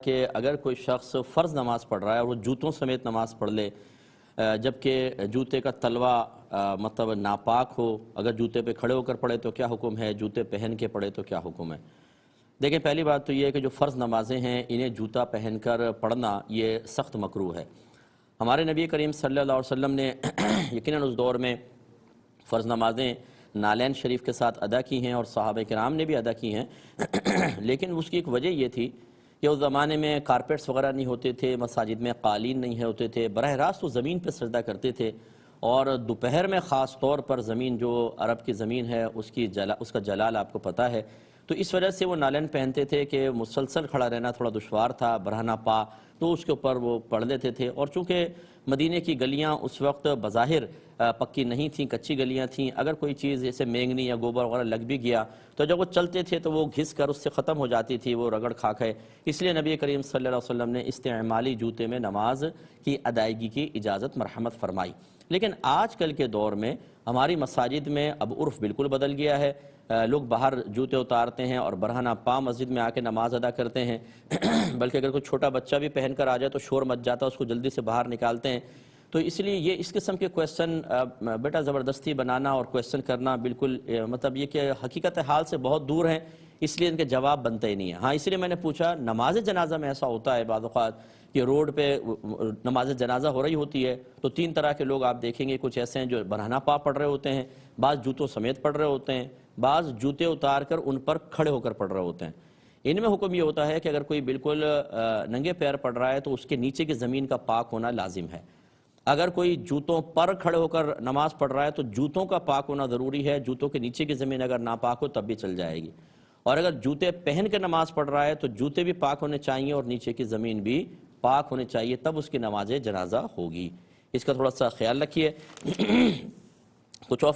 کہ اگر کوئی شخص فرض نماز پڑھ رہا ہے اور وہ جوتوں سمیت نماز پڑھ لے جبکہ جوتے کا تلوا مطلب ناپاک ہو، اگر جوتے پہ کھڑے ہو کر پڑھے تو کیا حکم ہے، جوتے پہن کے پڑھے تو کیا حکم ہے؟ دیکھیں، پہلی بات تو یہ ہے کہ جو فرض نمازیں ہیں انہیں جوتا پہن کر پڑھنا یہ سخت مکروہ ہے۔ ہمارے نبی کریم صلی اللہ علیہ وسلم نے یقیناً اس دور میں فرض نمازیں نالین شریف کے ساتھ ادا کی ہیں اور صحابہ کرام نے بھی ادا کی ہیں، لیکن اس کی ایک وجہ یہ تھی کہ اس زمانے میں کارپیٹس وغیرہ نہیں ہوتے تھے، مساجد میں قالین نہیں ہوتے تھے، براہ راست وہ زمین پہ سجدہ کرتے تھے، اور دوپہر میں خاص طور پر زمین جو عرب کی زمین ہے اس کا جلال آپ کو پتہ ہے، تو اس وجہ سے وہ نالین پہنتے تھے کہ مسلسل کھڑا رہنا تھوڑا دشوار تھا، برہنہ پا تو اس کے اوپر وہ پڑھ لیتے تھے۔ اور چونکہ مدینے کی گلیاں اس وقت بظاہر پکی نہیں تھیں، کچی گلیاں تھیں، اگر کوئی چیز جیسے مینگنی یا گوبر وغیرہ لگ بھی گیا تو جب وہ چلتے تھے تو وہ گھس کر اس سے ختم ہو جاتی تھی، وہ رگڑ کھا کے۔ اس لیے نبی کریم صلی اللہ علیہ وسلم نے استعمالی جوتے میں نماز کی ادائیگی کی اجازت مرحمت فرمائی۔ لیکن آج کل کے دور میں ہماری مساجد میں اب عرف بالکل بدل گیا ہے، لوگ باہر جوتے اتارتے ہیں اور برہنہ پا مسجد میں آ کے نماز ادا کرتے ہیں، بلکہ اگر کوئی چھوٹا بچہ بھی پہن کر آ جائے تو شور مچ جاتا ہے، اس کو جلدی سے باہر نکالتے ہیں۔ تو اس لیے یہ اس قسم کے کویسچن بیٹا زبردستی بنانا اور کویسچن کرنا بالکل مطلب یہ کہ حقیقت حال سے بہت دور ہیں، اس لیے ان کے جواب بنتے ہی نہیں ہیں۔ ہاں، اس لیے میں نے پوچھا، نماز جنازہ میں ایسا ہوتا ہے بعض اوقات کہ روڈ پہ نماز جنازہ ہو رہی ہوتی ہے تو تین طرح کے لوگ آپ دیکھیں گے، کچھ ایسے ہیں جو برہنہ پا پڑھ رہے ہوتے ہیں، بعض جوتوں سمیت پڑھ رہے ہوتے ہیں، بعض جوتے اتار کر ان پر کھڑے ہو کر پڑھ رہے ہوتے ہیں۔ ان میں حکم یہ ہوتا ہے کہ اگر کوئی بالکل ننگے پیر پڑھ رہا ہے تو اس کے نیچے کی زمین کا پاک ہونا لازم ہے۔ اگر کوئی جوتوں پر کھڑے ہو کر نماز پڑھ رہا ہے تو جوتوں کا پاک ہونا ضروری ہے، جوتوں کے نیچے کی زمین اگر ناپاک ہو تب بھی چل جائے گی۔ اور اگر جوتے پہن کے نماز پڑھ رہا ہے تو جوتے بھی پاک ہونے چاہیے اور نیچے کی زمین بھی پاک ہونے چاہیے، تب اس کی نماز جنازہ ہوگی۔ اس کا تھوڑا سا خیال رکھیے۔ کچھ اور